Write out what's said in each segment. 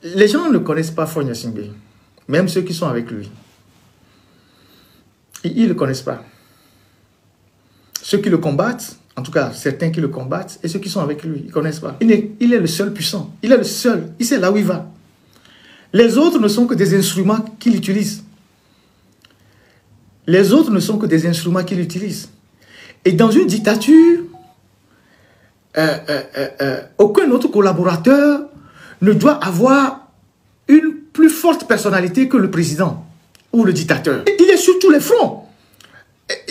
Les gens ne connaissent pas Faure Gnassingbé, même ceux qui sont avec lui. Ils ne le connaissent pas. Ceux qui le combattent, en tout cas certains qui le combattent, et ceux qui sont avec lui, ils ne connaissent pas. Il est le seul puissant. Il est le seul. Il sait là où il va. Les autres ne sont que des instruments qu'il utilise. Les autres ne sont que des instruments qu'il utilise. Et dans une dictature, aucun autre collaborateur ne doit avoir une plus forte personnalité que le président ou le dictateur. Il est sur tous les fronts.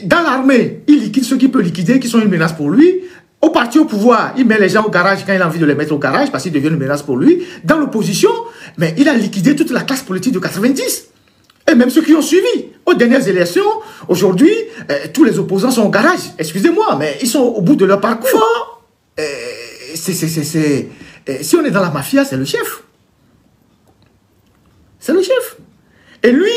Dans l'armée, il liquide ceux qu'il peut liquider, qui sont une menace pour lui. Au parti au pouvoir, il met les gens au garage quand il a envie de les mettre au garage parce qu'ils deviennent une menace pour lui. Dans l'opposition, mais il a liquidé toute la classe politique de 90. Et même ceux qui ont suivi. Aux dernières élections, aujourd'hui, tous les opposants sont au garage. Excusez-moi, mais ils sont au bout de leur parcours. Si on est dans la mafia, c'est le chef. C'est le chef. Et lui,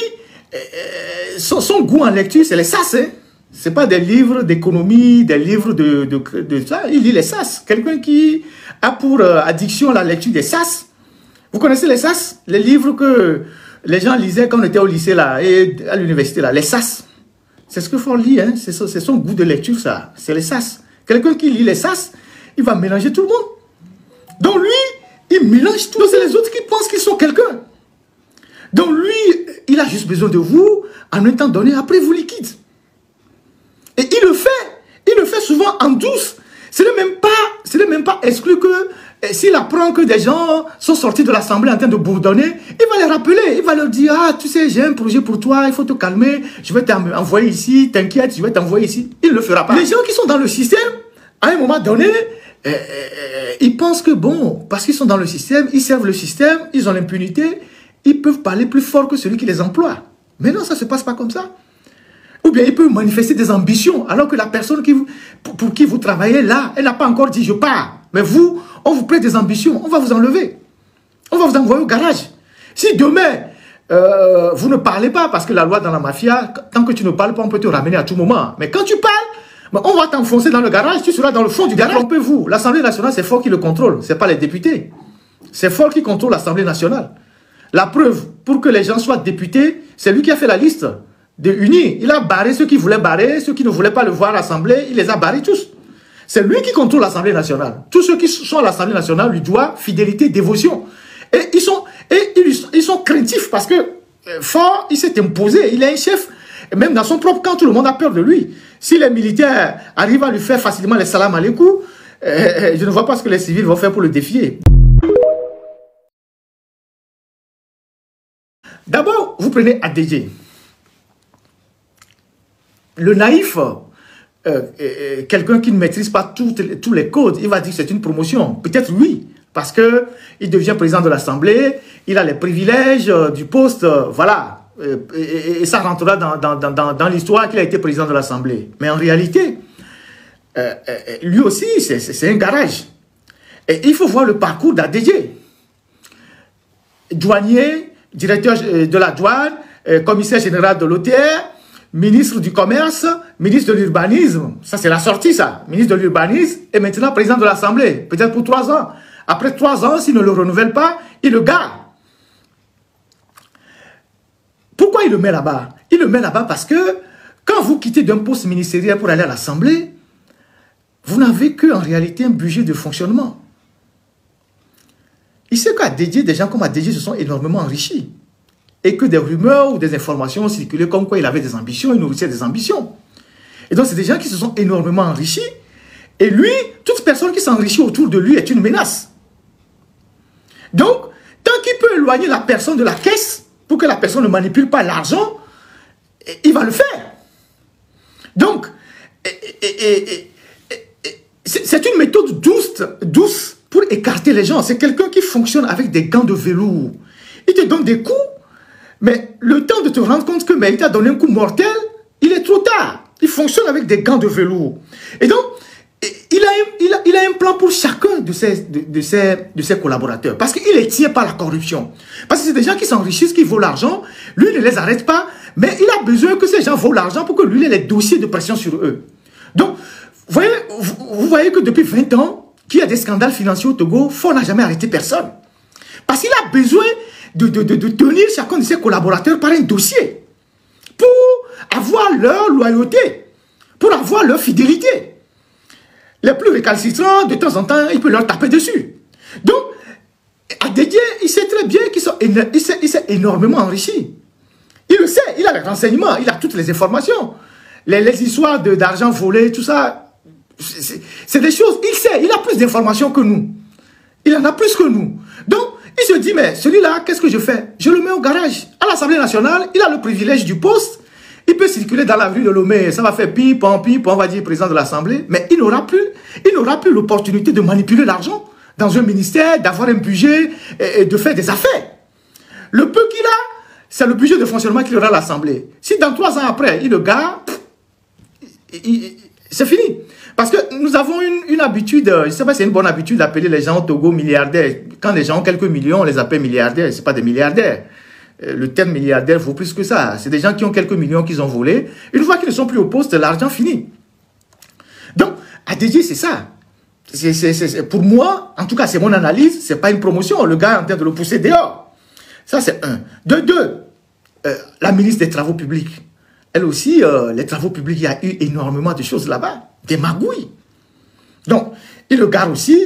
son goût en lecture, c'est les sas. Hein? Ce n'est pas des livres d'économie, des livres de ça. Il lit les sas. Quelqu'un qui a pour addiction la lecture des sas. Vous connaissez les sas? Les livres que les gens lisaient quand on était au lycée là, et à l'université, là, les sas. C'est ce que Faure lit. Hein? C'est son goût de lecture, ça. C'est les sas. Quelqu'un qui lit les sas, il va mélanger tout le monde. Donc lui, il mélange tout. C'est les autres qui pensent qu'ils sont quelqu'un. Donc lui, il a juste besoin de vous en un temps donné, après vous liquide. Et il le fait souvent en douce. Ce n'est même pas exclu que s'il apprend que des gens sont sortis de l'Assemblée en train de bourdonner, il va les rappeler, il va leur dire, ah tu sais, j'ai un projet pour toi, il faut te calmer, je vais t'envoyer ici, t'inquiète, je vais t'envoyer ici. Il ne le fera pas. Les gens qui sont dans le système, à un moment donné, ils pensent que bon, parce qu'ils sont dans le système, ils servent le système, ils ont l'impunité, ils peuvent parler plus fort que celui qui les emploie. Mais non, ça ne se passe pas comme ça. Ou bien ils peuvent manifester des ambitions, alors que la personne pour qui vous travaillez là, elle n'a pas encore dit je pars. Mais vous, on vous prête des ambitions, on va vous enlever. On va vous envoyer au garage. Si demain, vous ne parlez pas, parce que la loi dans la mafia, tant que tu ne parles pas, on peut te ramener à tout moment. Mais quand tu parles, on va t'enfoncer dans le garage, tu seras dans le fond du garage. Trompez-vous, l'Assemblée nationale, c'est Faure qui le contrôle, ce n'est pas les députés. C'est Faure qui contrôle l'Assemblée nationale. La preuve, pour que les gens soient députés, c'est lui qui a fait la liste de unis. Il a barré ceux qui voulaient barrer, ceux qui ne voulaient pas le voir à l'Assemblée, il les a barrés tous. C'est lui qui contrôle l'Assemblée nationale. Tous ceux qui sont à l'Assemblée nationale lui doivent fidélité, dévotion. Et ils sont craintifs parce que Faure, il s'est imposé, il est un chef, même dans son propre camp, tout le monde a peur de lui. Si les militaires arrivent à lui faire facilement les salam aleikou, je ne vois pas ce que les civils vont faire pour le défier. D'abord, vous prenez ADG. Le naïf, quelqu'un qui ne maîtrise pas tous les codes, il va dire que c'est une promotion. Peut-être oui, parce qu'il devient président de l'Assemblée, il a les privilèges du poste, voilà. Et ça rentrera dans l'histoire qu'il a été président de l'Assemblée. Mais en réalité, lui aussi, c'est un garage. Et il faut voir le parcours d'ADG. Douanier, directeur de la douane, commissaire général de l'OTR, ministre du commerce, ministre de l'urbanisme. Ça, c'est la sortie, ça. Ministre de l'urbanisme et maintenant président de l'Assemblée. Peut-être pour 3 ans. Après 3 ans, s'il ne le renouvelle pas, il le garde. Pourquoi il le met là-bas? Il le met là-bas parce que quand vous quittez d'un poste ministériel pour aller à l'Assemblée, vous n'avez qu'en réalité un budget de fonctionnement. Il sait qu'ADG, des gens comme ADG se sont énormément enrichis. Et que des rumeurs ou des informations circulaient comme quoi il avait des ambitions, il nourrissait des ambitions. Et donc, c'est des gens qui se sont énormément enrichis. Et lui, toute personne qui s'enrichit autour de lui est une menace. Donc, tant qu'il peut éloigner la personne de la caisse pour que la personne ne manipule pas l'argent, il va le faire. Donc, c'est une méthode douce pour écarter les gens. C'est quelqu'un qui fonctionne avec des gants de velours. Il te donne des coups, mais le temps de te rendre compte que il t'a donné un coup mortel, il est trop tard. Il fonctionne avec des gants de velours. Et donc, il a un plan pour chacun de ses collaborateurs. Parce qu'il les tient par la corruption. Parce que c'est des gens qui s'enrichissent, qui volent l'argent. Lui, il ne les arrête pas. Mais il a besoin que ces gens volent l'argent pour que lui ait les dossiers de pression sur eux. Donc, vous voyez que depuis 20 ans, qu'il y a des scandales financiers au Togo, Faure n'a jamais arrêté personne. Parce qu'il a besoin de tenir chacun de ses collaborateurs par un dossier pour avoir leur loyauté, pour avoir leur fidélité. Les plus récalcitrants, de temps en temps, il peut leur taper dessus. Donc, Adédié, il sait très bien qu'il s'est énormément enrichi. Il le sait, il a les renseignements, il a toutes les informations. Les histoires d'argent volé, tout ça, c'est des choses, il sait, il a plus d'informations que nous. Il en a plus que nous. Donc, il se dit, mais celui-là, qu'est-ce que je fais? Je le mets au garage. À l'Assemblée nationale, il a le privilège du poste. Il peut circuler dans la rue de Lomé, ça va faire pipon, on va dire président de l'Assemblée, mais il n'aura plus l'opportunité de manipuler l'argent dans un ministère, d'avoir un budget et de faire des affaires. Le peu qu'il a, c'est le budget de fonctionnement qu'il aura à l'Assemblée. Si dans 3 ans après, il le garde, c'est fini. Parce que nous avons une habitude, je ne sais pas si c'est une bonne habitude d'appeler les gens au Togo milliardaires. Quand les gens ont quelques millions, on les appelle milliardaires, ce n'est pas des milliardaires. Le terme milliardaire vaut plus que ça. C'est des gens qui ont quelques millions qu'ils ont volés. Une fois qu'ils ne sont plus au poste, l'argent finit. Donc, Adédié, c'est ça. Pour moi, en tout cas, c'est mon analyse, ce n'est pas une promotion. Le gars est en train de le pousser dehors. Ça, c'est un. De deux, la ministre des Travaux publics. Elle aussi, les travaux publics, il y a eu énormément de choses là-bas. Des magouilles. Donc, il le garde aussi.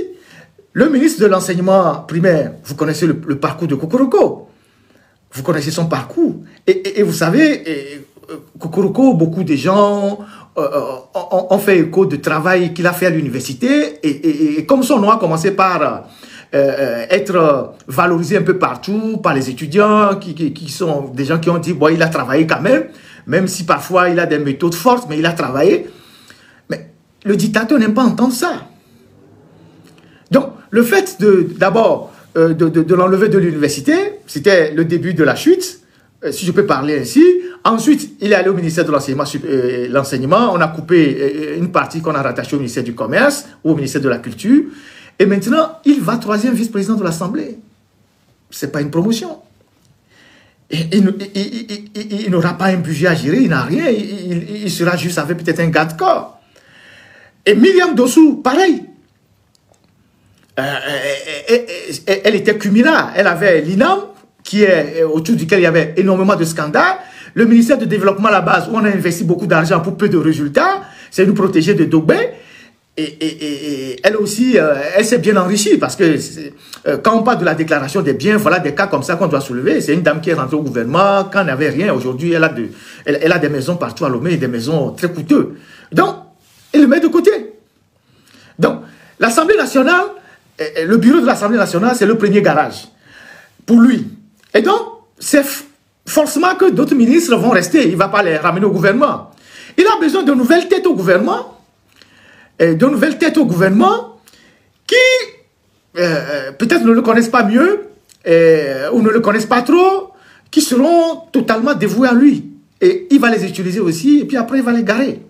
Le ministre de l'enseignement primaire, vous connaissez le parcours de Kokoroko. Vous connaissez son parcours. Et vous savez, Kokoroko, beaucoup de gens ont fait écho de travail qu'il a fait à l'université. Et comme son nom a commencé par être valorisé un peu partout par les étudiants, qui sont des gens qui ont dit, bon, il a travaillé quand même si parfois il a des méthodes fortes, mais il a travaillé. Mais le dictateur n'aime pas entendre ça. Donc, le fait d'abord de l'enlever de l'université, c'était le début de la chute, si je peux parler ainsi. Ensuite, il est allé au ministère de l'enseignement, on a coupé une partie qu'on a rattachée au ministère du Commerce ou au ministère de la Culture. Et maintenant, il va 3e vice-président de l'Assemblée. Ce n'est pas une promotion. Et il n'aura pas un budget à gérer, il n'a rien. Il sera juste avec peut-être un garde corps. Et Myriam Dossou, pareil. Elle était Cumina. Elle avait l'INAM, autour duquel il y avait énormément de scandales. Le ministère de Développement à la base, où on a investi beaucoup d'argent pour peu de résultats, c'est nous protéger de Dogbé. Et elle aussi, elle s'est bien enrichie parce que quand on parle de la déclaration des biens, voilà des cas comme ça qu'on doit soulever. C'est une dame qui est rentrée au gouvernement, quand elle n'avait rien. Aujourd'hui, elle a des maisons partout à Lomé, des maisons très coûteuses. Donc, elle le met de côté. Donc, l'Assemblée nationale, le bureau de l'Assemblée nationale, c'est le premier garage pour lui. Et donc, c'est forcément que d'autres ministres vont rester. Il ne va pas les ramener au gouvernement. Il a besoin de nouvelles têtes au gouvernement. Qui peut-être ne le connaissent pas mieux ou ne le connaissent pas trop, qui seront totalement dévoués à lui. Et il va les utiliser aussi, et puis après il va les garer.